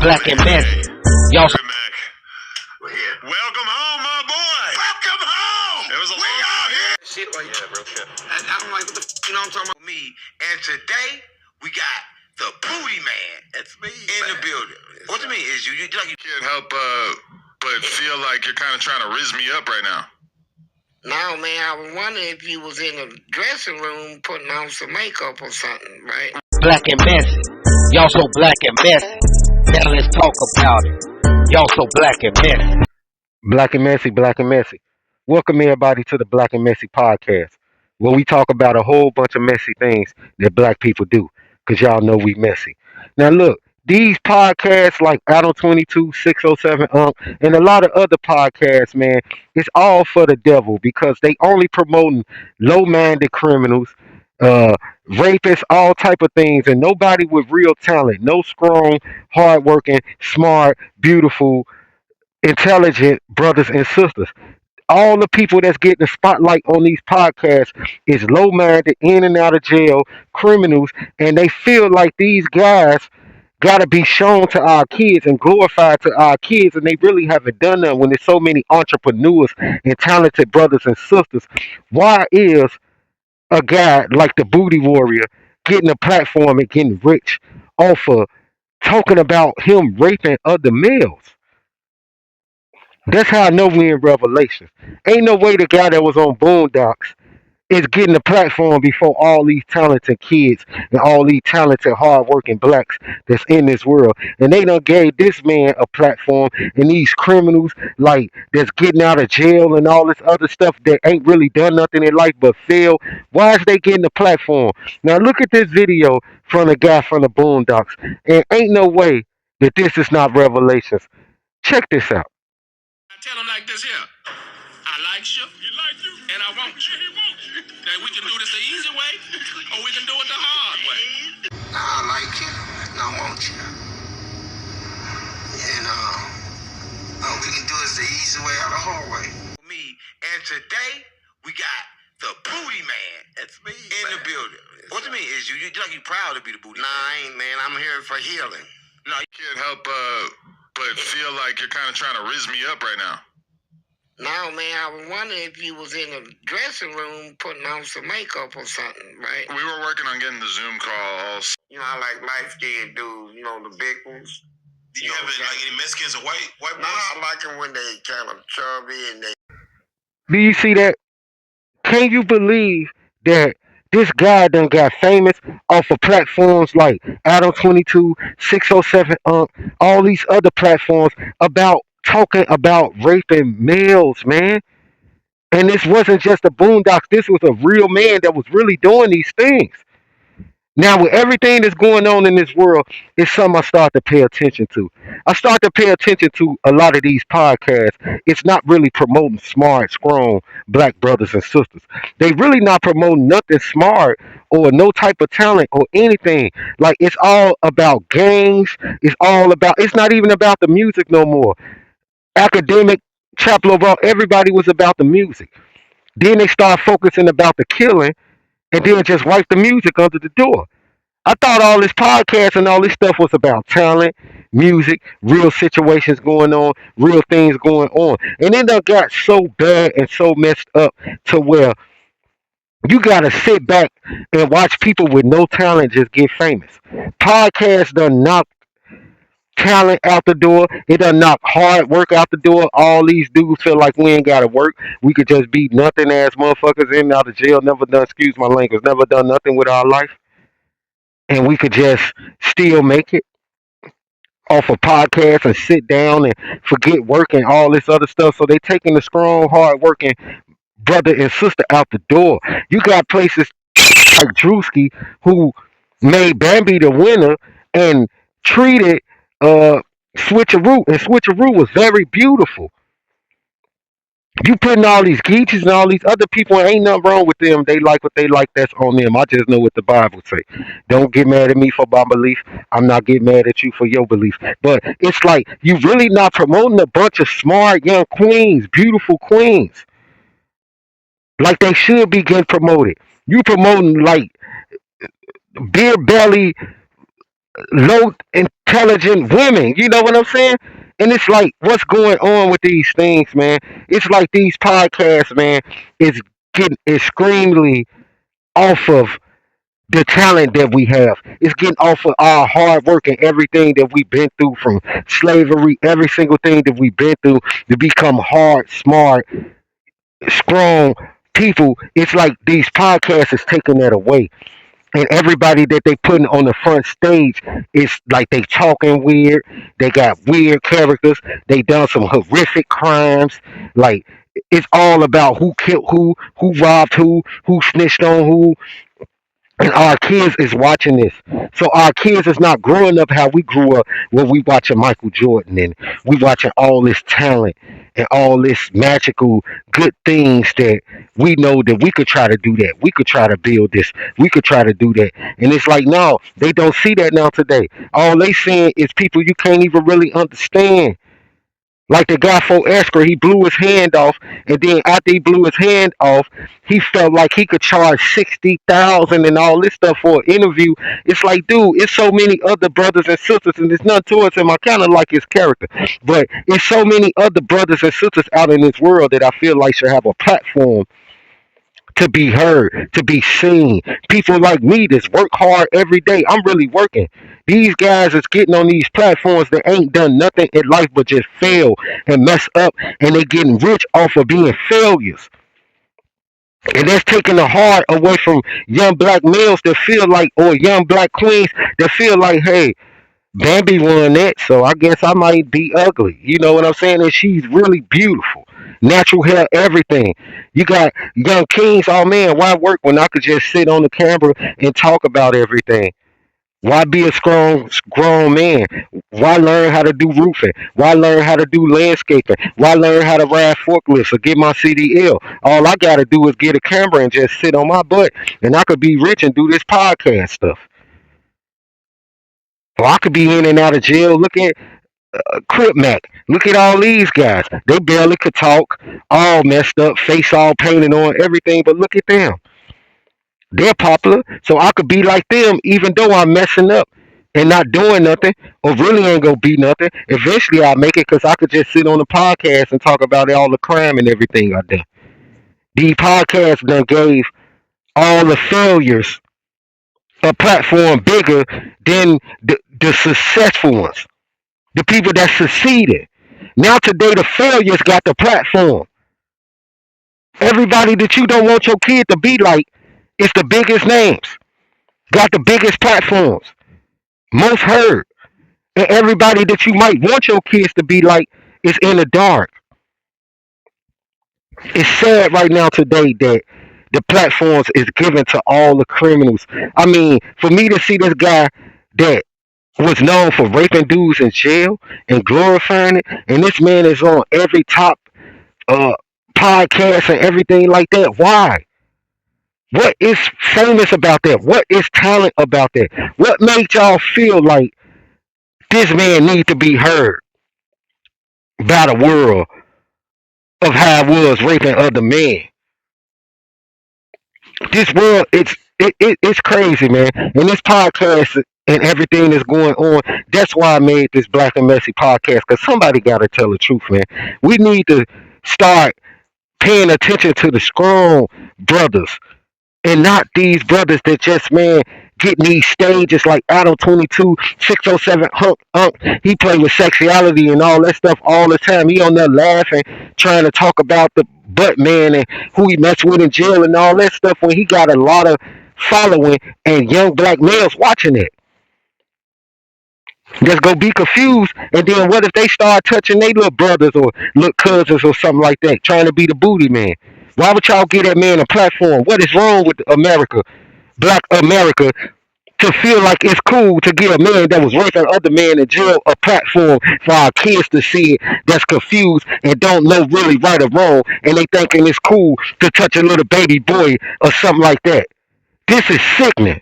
Black and messy. Y'all. Welcome home, my boy. Welcome home. It was a long time here. Shit like that, bro. I'm like, what the you know what I'm talking about? Me. And today we got the booty man. That's me in the building. What do you mean? Is you like you Can't help but feel like you're kind of trying to rizz me up right now. No, man, I was wondering if you was in the dressing room putting on some makeup or something, right? Black and messy. Y'all so black and messy. Now let's talk about it. Y'all so black and messy. Black and Messy, Black and Messy. Welcome everybody to the Black and Messy podcast, where we talk about a whole bunch of messy things that black people do, because y'all know we messy. Now look, these podcasts like Adam22, 607 and a lot of other podcasts, man, it's all for the devil because they only promoting low-minded criminals, uh, rapists, all type of things, and nobody with real talent, no strong, hardworking, smart, beautiful, intelligent brothers and sisters. All the people that's getting the spotlight on these podcasts is low minded, in and out of jail criminals, and they feel like these guys gotta be shown to our kids and glorified to our kids, and they really haven't done that when there's so many entrepreneurs and talented brothers and sisters. Why is a guy like the Booty Warrior getting a platform and getting rich off of talking about him raping other males? That's how I know we in Revelation. Ain't no way the guy that was on Boondocks is getting a platform before all these talented kids and all these talented, hardworking blacks that's in this world. And they done gave this man a platform, and these criminals like that's getting out of jail and all this other stuff that ain't really done nothing in life but fail. Why is they getting a platform? Now look at this video from the guy from the Boondocks, and ain't no way that this is not Revelations. Check this out. I tell him like this here. I like you. He like you. And I want you. He wants you. Now we can do this the easy way, or we can do it the hard way. I like you, and I want you. And we can do this the easy way or the hard way. Me. And today we got the booty man. That's me in the building. What do you mean? Is you like you proud to be the booty? Nah, I ain't, man. I'm here for healing. No, you can't help but feel like you're kind of trying to rizz me up right now. No, man, I was wondering if you was in the dressing room putting on some makeup or something, right? We were working on getting the Zoom call. You know, I like light-skinned dudes, you know, the big ones. Do you have any Mexicans or white boys? No, I like them when they kind of chubby and they... Do you see that? Can you believe that this guy done got famous off of platforms like Adam22, 607 all these other platforms about talking about raping males, man? And this wasn't just a boondocks. This was a real man that was really doing these things. Now, with everything that's going on in this world, it's something I start to pay attention to. I start to pay attention to a lot of these podcasts. It's not really promoting smart, strong black brothers and sisters. They really not promoting nothing smart or no type of talent or anything. Like, it's all about gangs. It's not even about the music no more. Academic, Chapel of all, everybody was about the music. Then they start focusing about the killing and then just wipe the music under the door. I thought all this podcast and all this stuff was about talent, music, real situations going on, real things going on. And then that got so bad and so messed up to where you gotta sit back and watch people with no talent just get famous. Podcasts done knock talent out the door. It done knock hard work out the door. All these dudes feel like we ain't gotta work. We could just be nothing ass motherfuckers in and out of jail, never done, excuse my language, never done nothing with our life. And we could just still make it off a podcast and sit down and forget work and all this other stuff. So they taking the strong, hard working brother and sister out the door. You got places like Drewski who made Bambi the winner and treated Switcheroo, and Switcheroo was very beautiful. You putting all these geeches and all these other people, ain't nothing wrong with them. They like what they like, that's on them. I just know what the Bible say. Don't get mad at me for my belief. I'm not getting mad at you for your belief. But it's like you really not promoting a bunch of smart young queens, beautiful queens, like they should be getting promoted. You promoting like beer belly low intelligent women. You know what I'm saying? And it's like, what's going on with these things, man? It's like these podcasts, man, is getting extremely off of the talent that we have. It's getting off of our hard work and everything that we've been through, from slavery, every single thing that we've been through, to become hard, smart, strong people. It's like these podcasts is taking that away. And everybody that they putting on the front stage is like they talking weird. They got weird characters. They done some horrific crimes. Like, it's all about who killed who robbed who snitched on who, and our kids is watching this. So our kids is not growing up how we grew up, when we watching Michael Jordan and we watching all this talent and all this magical good things that we know that we could try to do that. We could try to build this. We could try to do that. And it's like, no, they don't see that now today. All they seeing is people you can't even really understand. Like the guy for Esker, he blew his hand off, and then after he blew his hand off, he felt like he could charge 60,000 and all this stuff for an interview. It's like, dude, it's so many other brothers and sisters, and it's nothing towards him. I kind of like his character, but it's so many other brothers and sisters out in this world that I feel like should have a platform to be heard, to be seen. People like me that work hard every day. I'm really working. These guys is getting on these platforms that ain't done nothing in life but just fail and mess up, and they getting rich off of being failures. And that's taking the heart away from young black males that feel like, or young black queens that feel like, hey, Bambi won that, so I guess I might be ugly. You know what I'm saying? And she's really beautiful. Natural hair, everything. You got young kings, oh man, why work when I could just sit on the camera and talk about everything? Why be a strong, grown man? Why learn how to do roofing? Why learn how to do landscaping? Why learn how to ride forklifts or get my CDL? All I got to do is get a camera and just sit on my butt, and I could be rich and do this podcast stuff. Or I could be in and out of jail. Look at Crip Mac. Look at all these guys. They barely could talk, all messed up, face all painted on, everything, but look at them. They're popular, so I could be like them even though I'm messing up and not doing nothing, or really ain't gonna be nothing. Eventually I'll make it because I could just sit on the podcast and talk about all the crime and everything I done. These podcasts done gave all the failures a platform bigger than the successful ones, the people that succeeded. Now today the failures got the platform. Everybody that you don't want your kid to be like is the biggest names, got the biggest platforms, most heard. And everybody that you might want your kids to be like is in the dark. It's sad right now today that the platforms is given to all the criminals. I mean, for me to see this guy that was known for raping dudes in jail and glorifying it, and this man is on every top uh podcast and everything like that. Why? What is famous about that? What is talent about that? What made y'all feel like this man need to be heard by the world of how it was raping other men? This world, it's crazy, man. And this podcast and everything that's going on, that's why I made this Black and Messy podcast, because somebody got to tell the truth, man. We need to start paying attention to the strong brothers, and not these brothers that just, man, get in these stages like Adam22, 607 Hunk. He play with sexuality and all that stuff all the time. He on there laughing, trying to talk about the butt man and who he messed with in jail and all that stuff, when he got a lot of following and young black males watching it. Just go be confused, and then what if they start touching their little brothers or little cousins or something like that, trying to be the booty man? Why would y'all give that man a platform? What is wrong with America, Black America, to feel like it's cool to give a man that was raping other men in jail a platform for our kids to see it, that's confused and don't know really right or wrong, and they thinking it's cool to touch a little baby boy or something like that? This is sickening.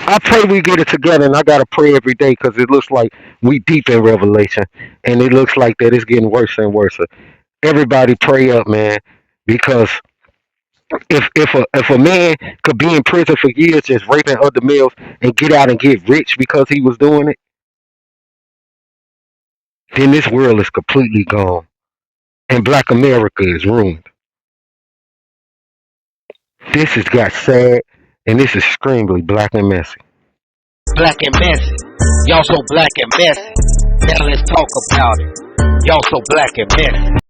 I pray we get it together, and I gotta pray every day because it looks like we deep in Revelation, and it looks like that it's getting worse and worse. Everybody pray up, man, because If a man could be in prison for years just raping other males and get out and get rich because he was doing it, then this world is completely gone and Black America is ruined. This has got sad and this is extremely black and messy. Black and messy. Y'all so black and messy. Now let's talk about it. Y'all so black and messy.